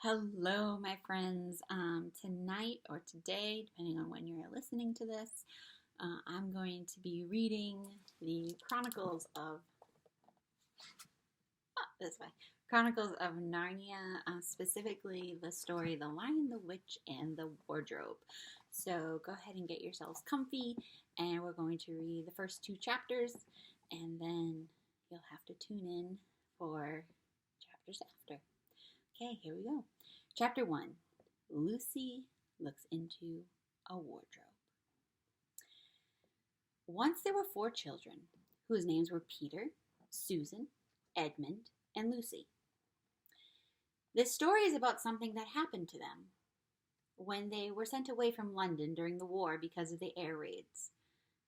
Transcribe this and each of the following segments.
Hello, my friends. Tonight or today, depending on when you're listening to this, I'm going to be reading the this way, Chronicles of Narnia, specifically the story The Lion, the Witch, and the Wardrobe. So go ahead and get yourselves comfy, and we're going to read the first two chapters, and then you'll have to tune in for chapters after. Okay, here we go. Chapter 1, Lucy looks into a wardrobe. Once there were 4 children, whose names were Peter, Susan, Edmund, and Lucy. This story is about something that happened to them when they were sent away from London during the war because of the air raids.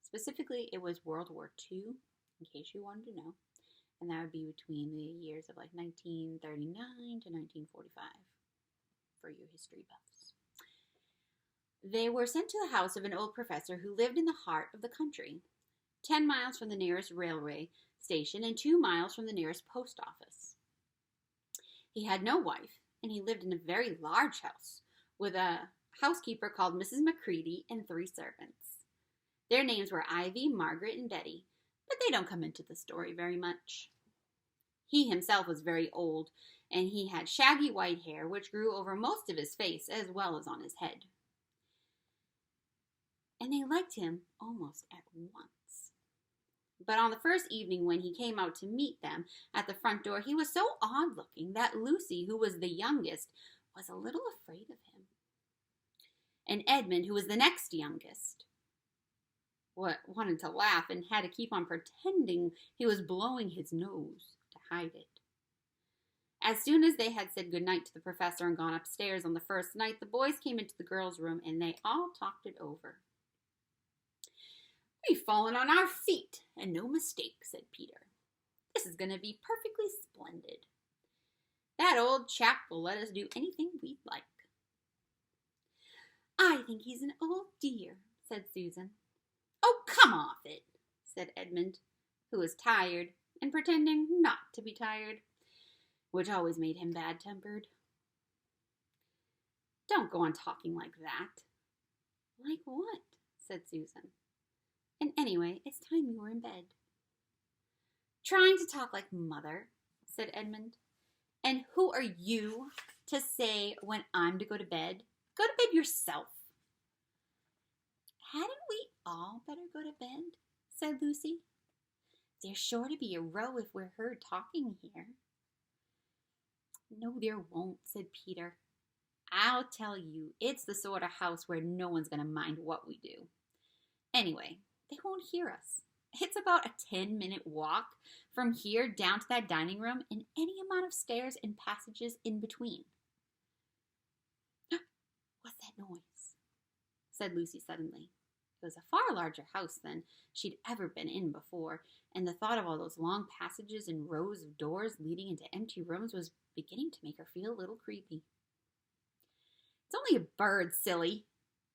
Specifically, it was World War II, in case you wanted to know. And that would be between the years of 1939 to 1945 for you history buffs. They were sent to the house of an old professor who lived in the heart of the country, 10 miles from the nearest railway station and 2 miles from the nearest post office. He had no wife, and he lived in a very large house with a housekeeper called Mrs. McCready and 3 servants. Their names were Ivy, Margaret, and Betty, but they don't come into the story very much. He himself was very old, and he had shaggy white hair which grew over most of his face as well as on his head. And they liked him almost at once. But on the first evening when he came out to meet them at the front door, he was so odd-looking that Lucy, who was the youngest, was a little afraid of him. And Edmund, who was the next youngest, wanted to laugh and had to keep on pretending he was blowing his nose to hide it. As soon as they had said goodnight to the professor and gone upstairs on the first night, the boys came into the girls' room and they all talked it over. "We've fallen on our feet, and no mistake," said Peter. "This is going to be perfectly splendid. That old chap will let us do anything we'd like." "I think he's an old dear," said Susan. "Oh, come off it," said Edmund, who was tired and pretending not to be tired, which always made him bad-tempered. "Don't go on talking like that." "Like what?" said Susan. "And anyway, it's time you were in bed." "Trying to talk like mother," said Edmund. "And who are you to say when I'm to go to bed? Go to bed yourself." "Hadn't we all better go to bed?" said Lucy. "There's sure to be a row if we're heard talking here." "No, there won't," said Peter. "I'll tell you, it's the sort of house where no one's going to mind what we do. Anyway, they won't hear us. It's about a 10-minute walk from here down to that dining room and any amount of stairs and passages in between." "What's that noise?" said Lucy suddenly. It was a far larger house than she'd ever been in before, and the thought of all those long passages and rows of doors leading into empty rooms was beginning to make her feel a little creepy. "It's only a bird, silly,"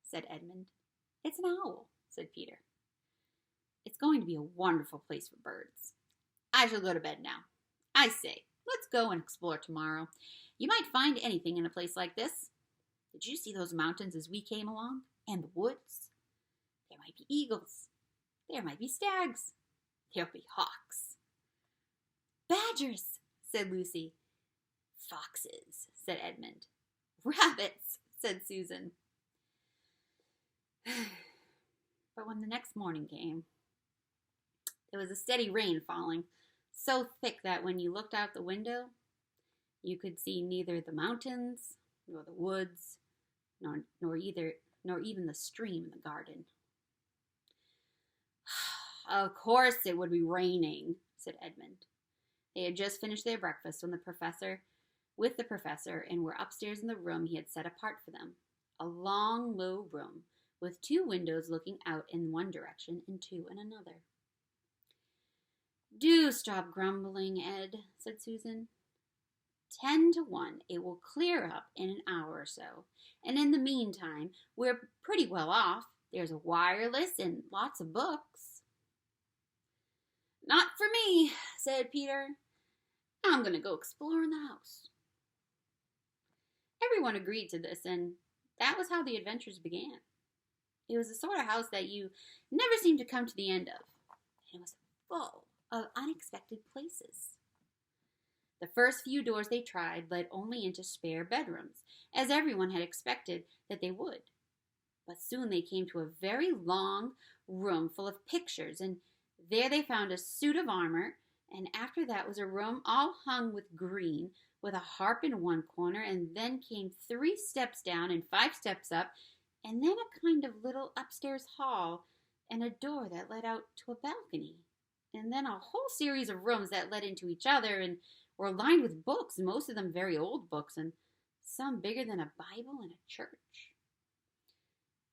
said Edmund. "It's an owl," said Peter. "It's going to be a wonderful place for birds. I shall go to bed now. I say, let's go and explore tomorrow. You might find anything in a place like this. Did you see those mountains as we came along? And the woods? There might be eagles. There might be stags. There'll be hawks." "Badgers," said Lucy. "Foxes," said Edmund. "Rabbits," said Susan. But when the next morning came, there was a steady rain falling, so thick that when you looked out the window, you could see neither the mountains, nor the woods, nor even the stream in the garden. "Of course it would be raining," said Edmund. They had just finished their breakfast with the professor, and were upstairs in the room he had set apart for them, a long, low room with 2 windows looking out in one direction and 2 in another. "Do stop grumbling, Ed," said Susan. 10 to 1, it will clear up in an hour or so, and in the meantime, we're pretty well off. There's a wireless and lots of books." "Not for me," said Peter. "I'm going to go explore in the house." everyone agreed to this, and that was how the adventures began. It was the sort of house that you never seemed to come to the end of. And it was full of unexpected places. The first few doors they tried led only into spare bedrooms, as everyone had expected that they would. But soon they came to a very long room full of pictures, and there they found a suit of armor, and after that was a room all hung with green, with a harp in one corner, and then came 3 steps down and 5 steps up, and then a kind of little upstairs hall, and a door that led out to a balcony, and then a whole series of rooms that led into each other and were lined with books, most of them very old books, and some bigger than a Bible in a church.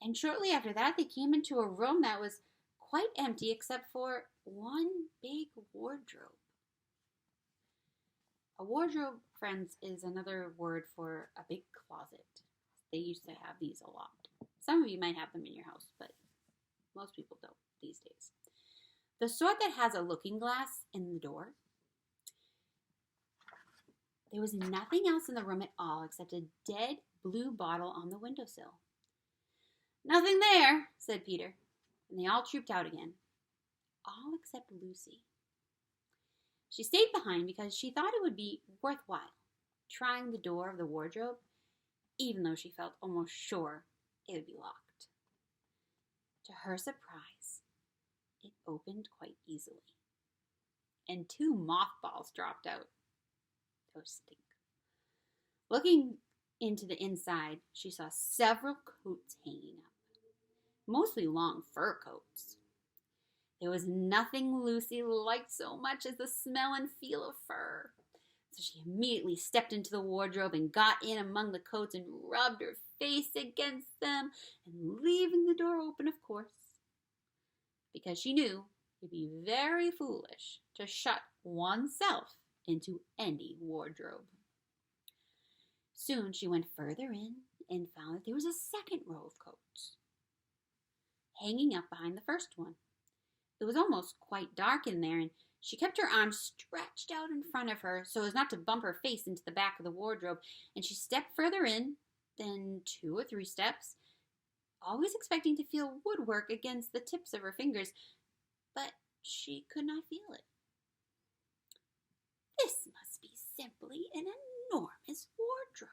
And shortly after that, they came into a room that was quite empty except for one big wardrobe. A wardrobe, friends, is another word for a big closet. They used to have these a lot. Some of you might have them in your house, but most people don't these days. The sort that has a looking glass in the door. There was nothing else in the room at all except a dead blue bottle on the windowsill. "Nothing there," said Peter, and they all trooped out again, all except Lucy. She stayed behind because she thought it would be worthwhile trying the door of the wardrobe, even though she felt almost sure it would be locked. To her surprise, it opened quite easily, and 2 mothballs dropped out. Those stink. Looking into the inside, she saw several coats hanging up, mostly long fur coats. There was nothing Lucy liked so much as the smell and feel of fur. So she immediately stepped into the wardrobe and got in among the coats and rubbed her face against them, and leaving the door open, of course, because she knew it'd be very foolish to shut oneself into any wardrobe. Soon she went further in and found that there was a second row of coats hanging up behind the first one. It was almost quite dark in there, and she kept her arms stretched out in front of her so as not to bump her face into the back of the wardrobe, and she stepped further in, then 2 or 3 steps, always expecting to feel woodwork against the tips of her fingers, but she could not feel it. "This must be simply an enormous wardrobe,"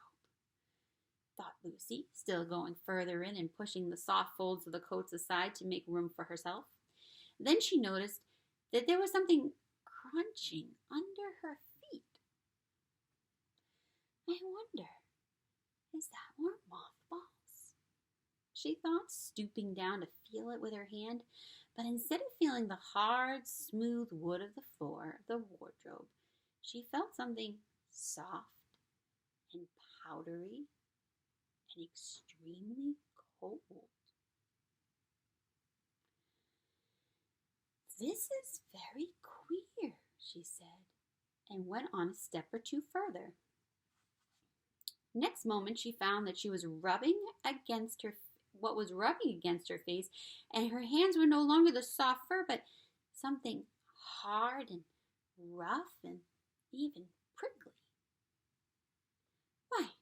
thought Lucy, still going further in and pushing the soft folds of the coats aside to make room for herself. Then she noticed that there was something crunching under her feet. "I wonder, is that more mothballs?" she thought, stooping down to feel it with her hand. But instead of feeling the hard, smooth wood of the floor of the wardrobe, she felt something soft and powdery and extremely cold. "This is very queer," she said, and went on a step or 2 further. Next moment she found that she was rubbing against her face, and her hands were no longer the soft fur, but something hard and rough and even prickly. "Why,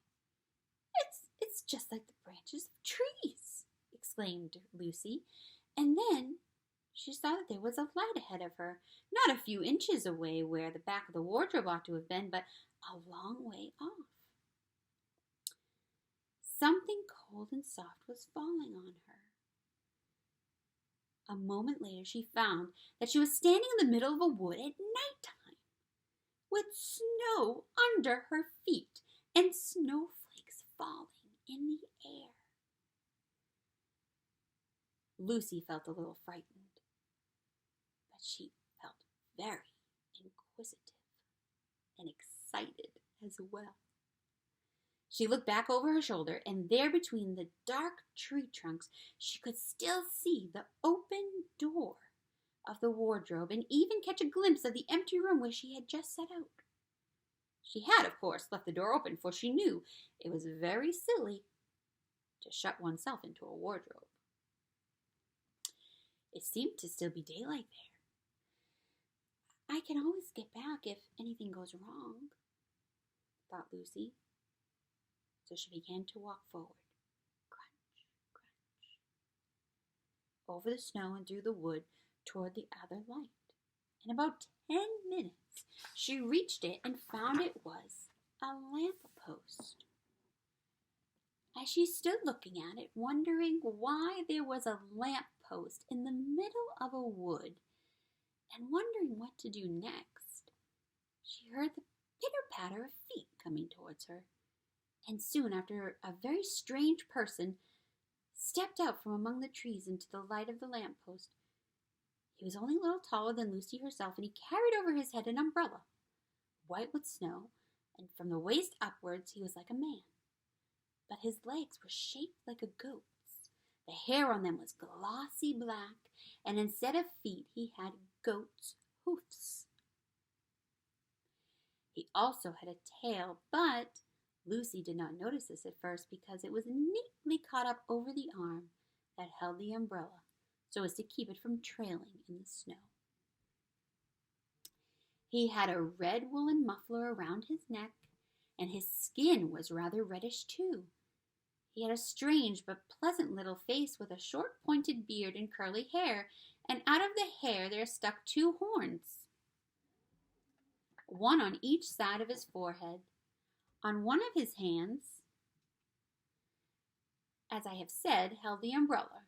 it's just like the branches of trees," exclaimed Lucy, and then she saw that there was a light ahead of her, not a few inches away where the back of the wardrobe ought to have been, but a long way off. Something cold and soft was falling on her. A moment later she found that she was standing in the middle of a wood at nighttime, with snow under her feet and snowflakes falling in the air. Lucy felt a little frightened, but she felt very inquisitive and excited as well. She looked back over her shoulder, and there between the dark tree trunks she could still see the open door of the wardrobe and even catch a glimpse of the empty room where she had just set out. She had, of course, left the door open, for she knew it was very silly to shut oneself into a wardrobe. It seemed to still be daylight there. "I can always get back if anything goes wrong," thought Lucy. So she began to walk forward. Crunch, crunch. Over the snow and through the wood toward the other light. In about 10 minutes, she reached it and found it was a lamp post. As she stood looking at it, wondering why there was a lamp post in the middle of a wood, and wondering what to do next, she heard the pitter-patter of feet coming towards her, and soon after a very strange person stepped out from among the trees into the light of the lamp post. He was only a little taller than Lucy herself, and he carried over his head an umbrella, white with snow, and from the waist upwards he was like a man. But his legs were shaped like a goat's. The hair on them was glossy black, and instead of feet he had goat's hoofs. He also had a tail, but Lucy did not notice this at first because it was neatly caught up over the arm that held the umbrella, so as to keep it from trailing in the snow. He had a red woolen muffler around his neck, and his skin was rather reddish too. He had a strange but pleasant little face with a short pointed beard and curly hair, and out of the hair there stuck 2 horns, one on each side of his forehead. On one of his hands, as I have said, held the umbrella.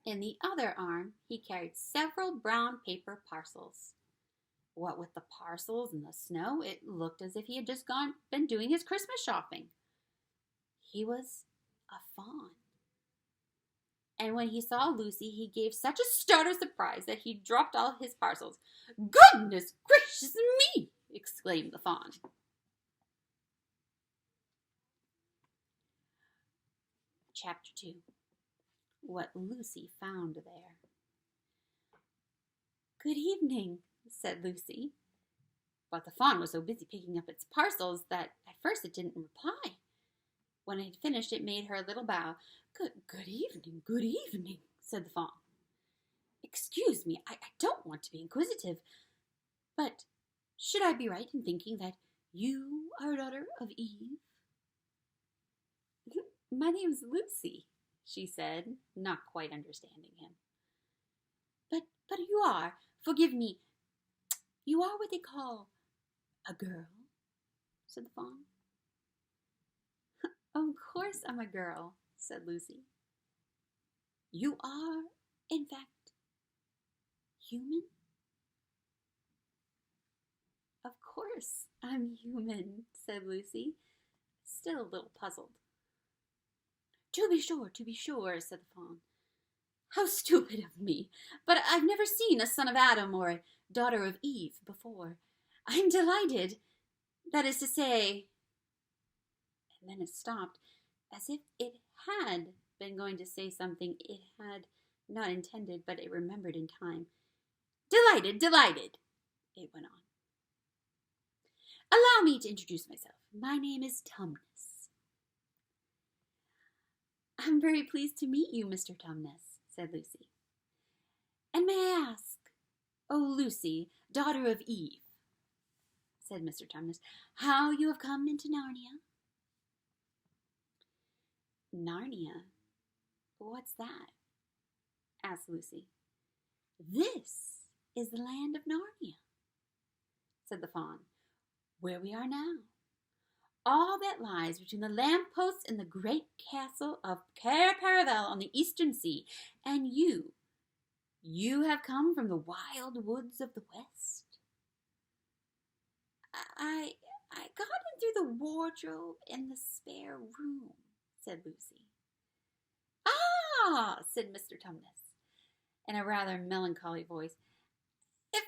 In the other arm he carried several brown paper parcels. What with the parcels and the snow, it looked as if he had just been doing his Christmas shopping. He was a fawn. And when he saw Lucy, he gave such a start of surprise that he dropped all his parcels. "Goodness gracious me!" exclaimed the fawn. Chapter 2. What Lucy found there. "Good evening," said Lucy. But the fawn was so busy picking up its parcels that at first it didn't reply. When it had finished, it made her a little bow. Good evening, said the fawn. "Excuse me, I don't want to be inquisitive, but should I be right in thinking that you are a daughter of Eve?" "My name's Lucy," she said, not quite understanding him. But you are, forgive me, you are what they call a girl," said the fawn. "Of course I'm a girl," said Lucy. "You are, in fact, human?" "Of course I'm human," said Lucy, still a little puzzled. To be sure, said the fawn. "How stupid of me! But I've never seen a son of Adam or a daughter of Eve before. I'm delighted. That is to say..." And then it stopped, as if it had been going to say something it had not intended, but it remembered in time. Delighted, it went on. "Allow me to introduce myself. My name is Tumnus." "I'm very pleased to meet you, Mr. Tumnus," said Lucy. "And may I ask, oh Lucy, daughter of Eve," said Mr. Tumnus, "how you have come into Narnia?" "Narnia? What's that?" asked Lucy. "This is the land of Narnia," said the fawn, "where we are now. All that lies between the lampposts and the great castle of Caravel on the eastern sea. And you have come from the wild woods of the west?" I got in through the wardrobe in the spare room," said Lucy. "Ah," said Mr. Tumnus, in a rather melancholy voice, "if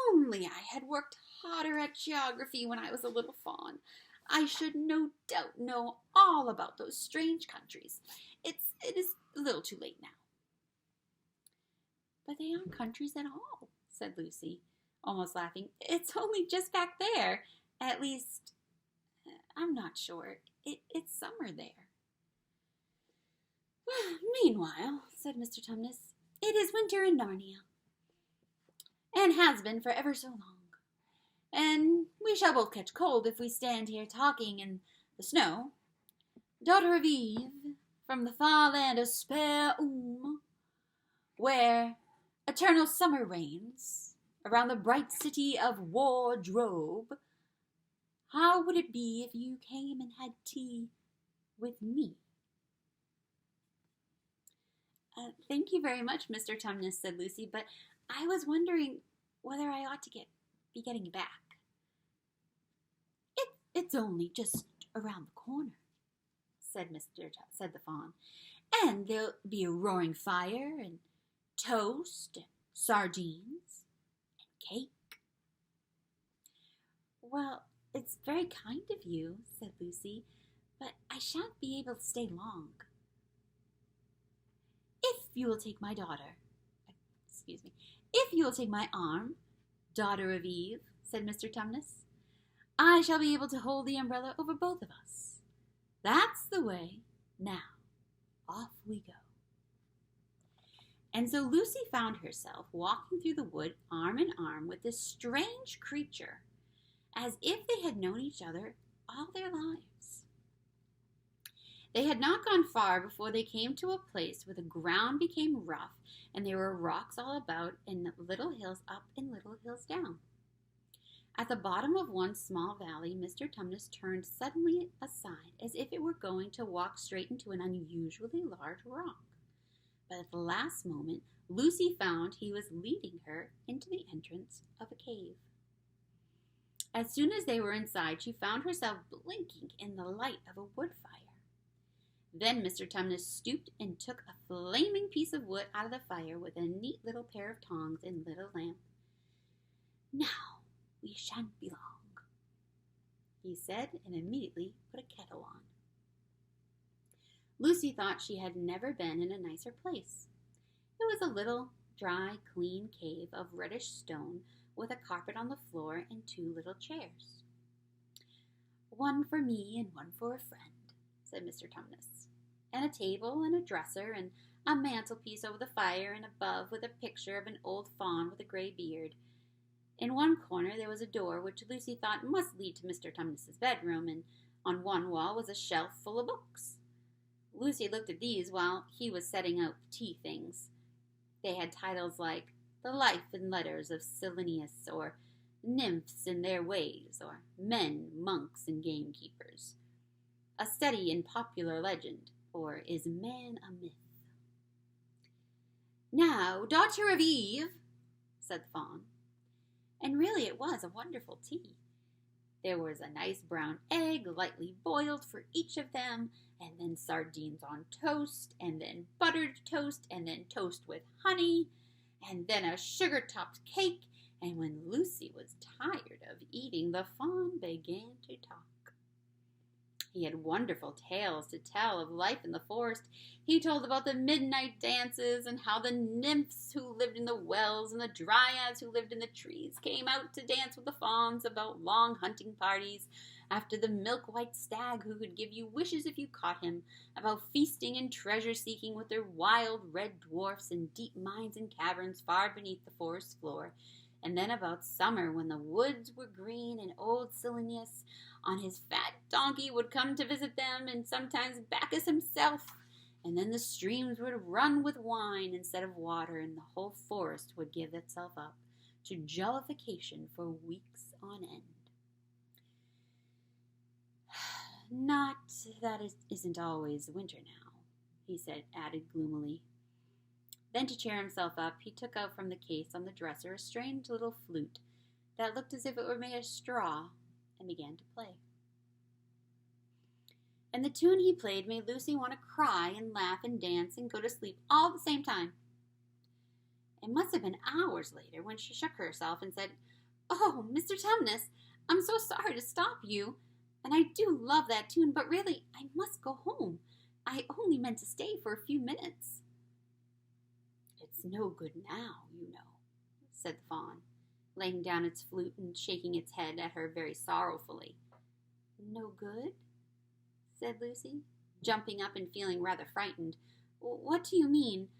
only I had worked harder at geography when I was a little fawn, I should no doubt know all about those strange countries. It is a little too late now." "But they aren't countries at all," said Lucy, almost laughing. "It's only just back there. At least, I'm not sure. It's summer there." "Meanwhile," said Mr. Tumnus, "it is winter in Narnia, and has been for ever so long. And we shall both catch cold if we stand here talking in the snow. daughter of Eve, from the far land of Spare where eternal summer reigns, around the bright city of Wardrobe, how would it be if you came and had tea with me?" "Thank you very much, Mr. Tumnus," said Lucy, "but I was wondering whether I ought to be getting back." It's only just around the corner," said the fawn, "and there'll be a roaring fire and toast and sardines and cake." "Well, it's very kind of you," said Lucy, "but I shan't be able to stay long." If you will take my arm, daughter of Eve," said Mr. Tumnus, "I shall be able to hold the umbrella over both of us. That's the way. Now, off we go." And so Lucy found herself walking through the wood arm in arm with this strange creature, as if they had known each other all their lives. They had not gone far before they came to a place where the ground became rough and there were rocks all about and little hills up and little hills down. At the bottom of one small valley, Mr. Tumnus turned suddenly aside as if it were going to walk straight into an unusually large rock. But at the last moment, Lucy found he was leading her into the entrance of a cave. As soon as they were inside, she found herself blinking in the light of a wood fire. Then Mr. Tumnus stooped and took a flaming piece of wood out of the fire with a neat little pair of tongs and lit a lamp. "Now we shan't be long," he said, and immediately put a kettle on. Lucy thought she had never been in a nicer place. It was a little, dry, clean cave of reddish stone with a carpet on the floor and 2 little chairs. "One for me and one for a friend," said Mr. Tumnus, "and a table and a dresser and a mantelpiece over the fire and above with a picture of an old fawn with a gray beard. In one corner there was a door which Lucy thought must lead to Mr. Tumnus's bedroom, and on one wall was a shelf full of books. Lucy looked at these while he was setting out the tea things. They had titles like The Life and Letters of Silenus, or Nymphs and Their Ways, or Men, Monks, and Gamekeepers, A Study in Popular Legend, or Is Man a Myth? "Now, daughter of Eve," said the fawn. And really it was a wonderful tea. There was a nice brown egg lightly boiled for each of them, and then sardines on toast, and then buttered toast, and then toast with honey, and then a sugar-topped cake, and when Lucy was tired of eating, the fawn began to talk. He had wonderful tales to tell of life in the forest. He told about the midnight dances and how the nymphs who lived in the wells and the dryads who lived in the trees came out to dance with the fawns, about long hunting parties after the milk-white stag who could give you wishes if you caught him, about feasting and treasure-seeking with their wild red dwarfs in deep mines and caverns far beneath the forest floor, and then about summer when the woods were green and old Silenus on his fat donkey would come to visit them, and sometimes Bacchus himself, and then the streams would run with wine instead of water, and the whole forest would give itself up to jollification for weeks on end. "Not that it isn't always winter now," he added gloomily. Then to cheer himself up, he took out from the case on the dresser a strange little flute that looked as if it were made of straw, and began to play. And the tune he played made Lucy want to cry and laugh and dance and go to sleep all at the same time. It must have been hours later when she shook herself and said, "Oh, Mr. Tumnus, I'm so sorry to stop you, and I do love that tune, but really I must go home. I only meant to stay for a few minutes." "It's no good now, you know," said the fawn, laying down its flute and shaking its head at her very sorrowfully. "No good?" said Lucy, jumping up and feeling rather frightened. "What do you mean?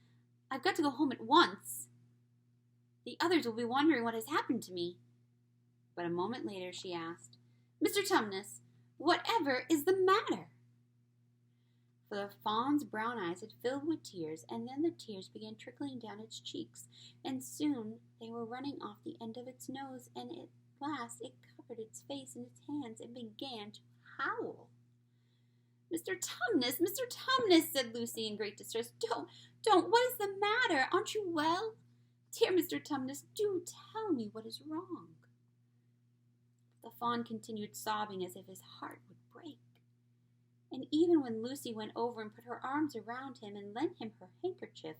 I've got to go home at once. The others will be wondering what has happened to me." But a moment later she asked, "Mr. Tumnus, whatever is the matter?" The fawn's brown eyes had filled with tears, and then the tears began trickling down its cheeks, and soon they were running off the end of its nose, and at last it covered its face in its hands and began to howl. "Mr. Tumnus, Mr. Tumnus," said Lucy in great distress, don't, what is the matter? Aren't you well? Dear Mr. Tumnus, do tell me what is wrong." The fawn continued sobbing as if his heart would break. And even when Lucy went over and put her arms around him and lent him her handkerchief,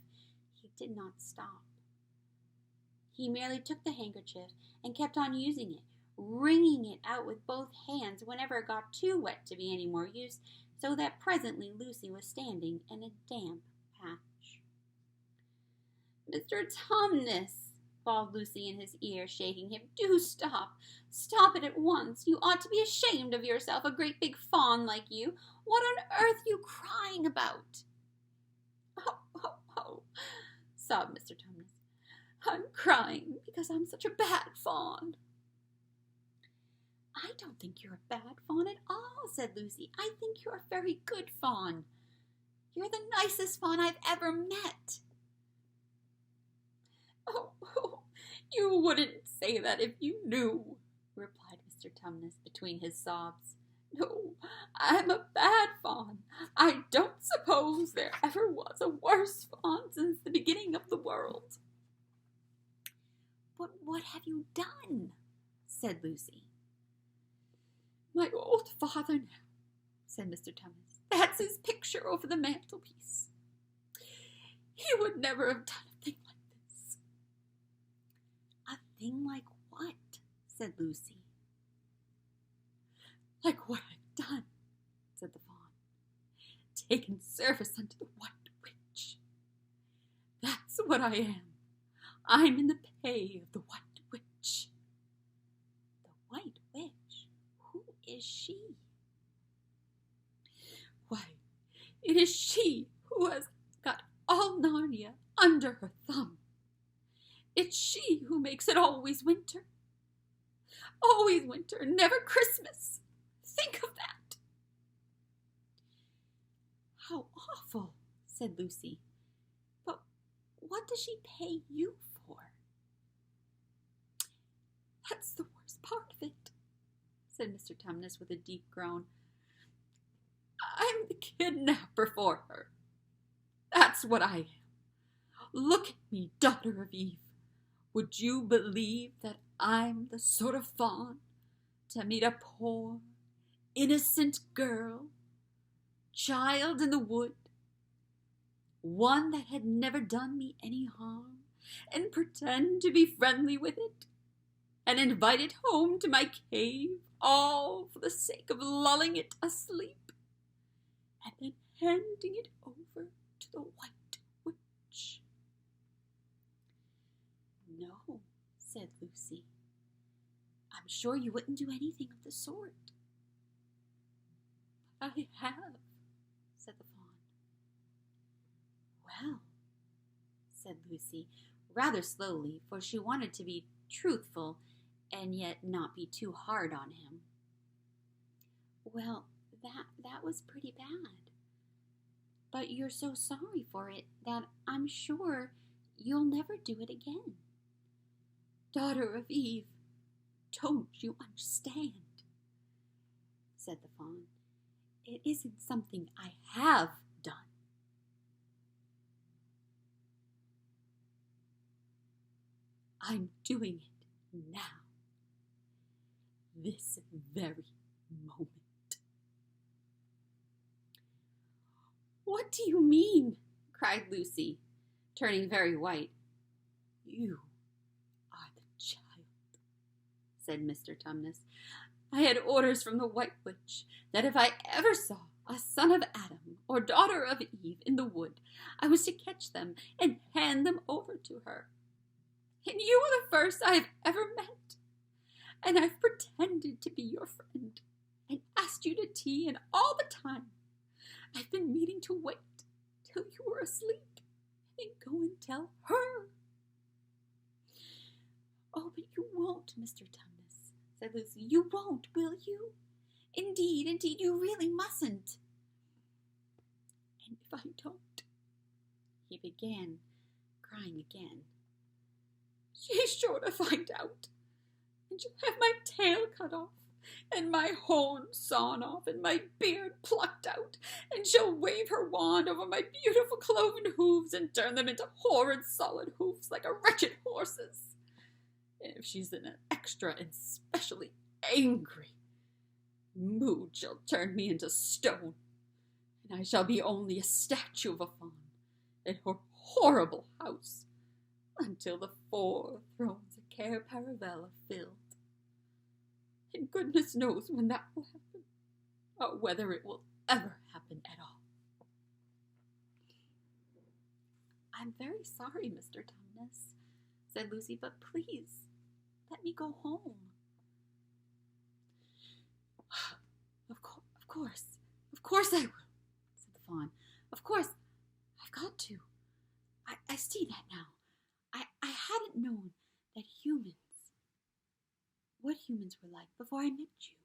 he did not stop. He merely took the handkerchief and kept on using it, wringing it out with both hands whenever it got too wet to be any more use, so that presently Lucy was standing in a damp patch. "Mr. Tumnus," bawled Lucy in his ear, shaking him, "do stop. Stop it at once. You ought to be ashamed of yourself, a great big fawn like you. What on earth are you crying about?" Oh, sobbed Mr. Tumnus. "I'm crying because I'm such a bad fawn." "I don't think you're a bad fawn at all," said Lucy. "I think you're a very good fawn. You're the nicest fawn I've ever met." Oh, you wouldn't say that if you knew," replied Mr. Tumnus between his sobs. "No, I'm a bad fawn. I don't suppose there ever was a worse fawn since the beginning of the world." "But what have you done?" said Lucy. "My old father now," said Mr. Tumnus. "That's his picture over the mantelpiece. He would never have done a thing like this." "A thing like what?" said Lucy. "Like what I've done," said the fawn. "Taken service unto the White Witch. That's what I am. I'm in the pay of the White Witch." "The White Witch? Who is she?" "Why, it is she who has got all Narnia under her thumb. It's she who makes it always winter. Always winter, never Christmas. Think of that." "How awful," said Lucy. "But what does she pay you for?" "That's the worst part of it," said Mr. Tumnus with a deep groan. "I'm the kidnapper for her. That's what I am. Look at me, daughter of Eve. Would you believe that I'm the sort of fawn to meet a poor, innocent girl, child in the wood, one that had never done me any harm, and pretend to be friendly with it, and invite it home to my cave, all for the sake of lulling it asleep, and then handing it over to the White Witch?" "No," said Lucy. "I'm sure you wouldn't do anything of the sort." "But I have," said the fawn. "Well," said Lucy, rather slowly, for she wanted to be truthful and yet not be too hard on him. "Well, that was pretty bad. But you're so sorry for it that I'm sure you'll never do it again." "Daughter of Eve, don't you understand?" said the fawn. "It isn't something I have done. I'm doing it now, this very moment." "What do you mean?" cried Lucy, turning very white. "You are the child," said Mr. Tumnus. "I had orders from the White Witch that if I ever saw a son of Adam or daughter of Eve in the wood, I was to catch them and hand them over to her. And you are the first I have ever met. And I've pretended to be your friend and asked you to tea, and all the time I've been meaning to wait till you were asleep and go and tell her." "Oh, but you won't, Mr. Tumnus," said Lucy. "You won't, will you? Indeed, you really mustn't." began crying again. "She's sure to find out, and she'll have my tail cut off, and my horn sawn off, and my beard plucked out, and she'll wave her wand over my beautiful cloven hooves and turn them into horrid solid hoofs like a wretched horse's. And if she's in an extra and specially angry mood, she'll turn me into stone, and I shall be only a statue of a fawn in her horrible house until the 4 thrones of Cair Paravel are filled. And goodness knows when that will happen, or whether it will ever happen at all." "I'm very sorry, Mr. Tumnus," said Lucy, "but please let me go home." Of course I will," said the fawn. "Of course, I've got to. I see that now. I hadn't known that what humans were like before I met you.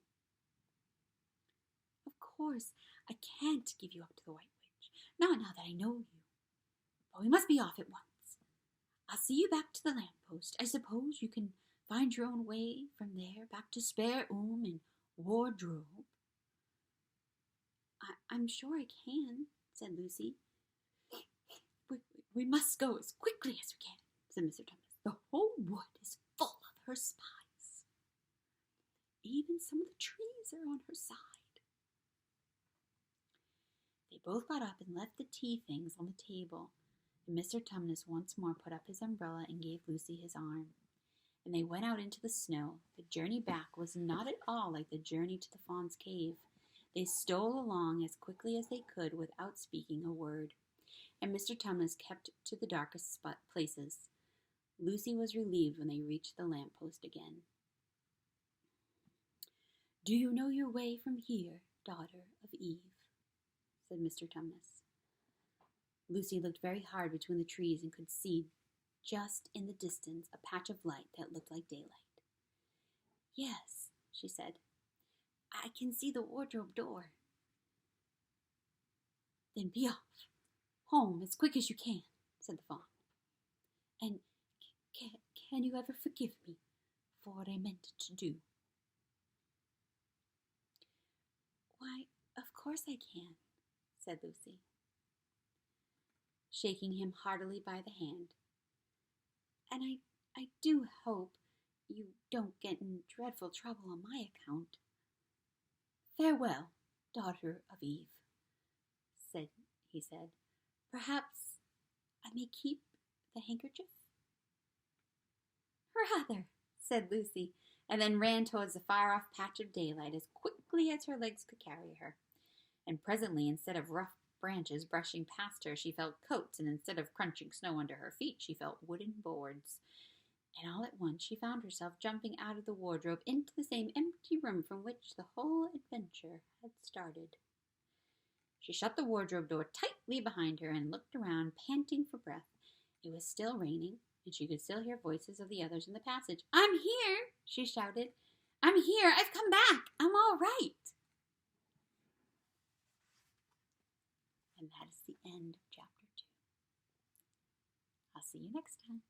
Of course, I can't give you up to the White Witch, not now that I know you. But we must be off at once. I'll see you back to the lamppost. I suppose you can find your own way from there back to Spare and Wardrobe." I'm sure I can," said Lucy. We must go as quickly as we can," said Mr. Tumnus. "The whole wood is full of her spies. Even some of the trees are on her side." They both got up and left the tea things on the table, and Mr. Tumnus once more put up his umbrella and gave Lucy his arm. And they went out into the snow. The journey back was not at all like the journey to the fawn's cave. They stole along as quickly as they could without speaking a word, and Mr. Tumnus kept to the darkest places. Lucy was relieved when they reached the lamppost again. "Do you know your way from here, daughter of Eve?" said Mr. Tumnus. Lucy looked very hard between the trees and could see just in the distance a patch of light that looked like daylight. "Yes," she said. "I can see the wardrobe door." "Then be off. Home as quick as you can," said the fawn. "And can you ever forgive me for what I meant to do?" "Why, of course I can," said Lucy, shaking him heartily by the hand. "And I do hope you don't get in dreadful trouble on my account. Farewell, daughter of Eve," he said. "Perhaps I may keep the handkerchief?" "Rather," said Lucy, and then ran towards the far-off patch of daylight as quickly as her legs could carry her. And presently, instead of rough branches brushing past her, she felt coats, and instead of crunching snow under her feet, she felt wooden boards. And all at once she found herself jumping out of the wardrobe into the same empty room from which the whole adventure had started. She shut the wardrobe door tightly behind her and looked around, panting for breath. It was still raining, and she could still hear voices of the others in the passage. "I'm here," she shouted. "I'm here. I've come back. I'm all right." And that is the end of chapter 2. I'll see you next time.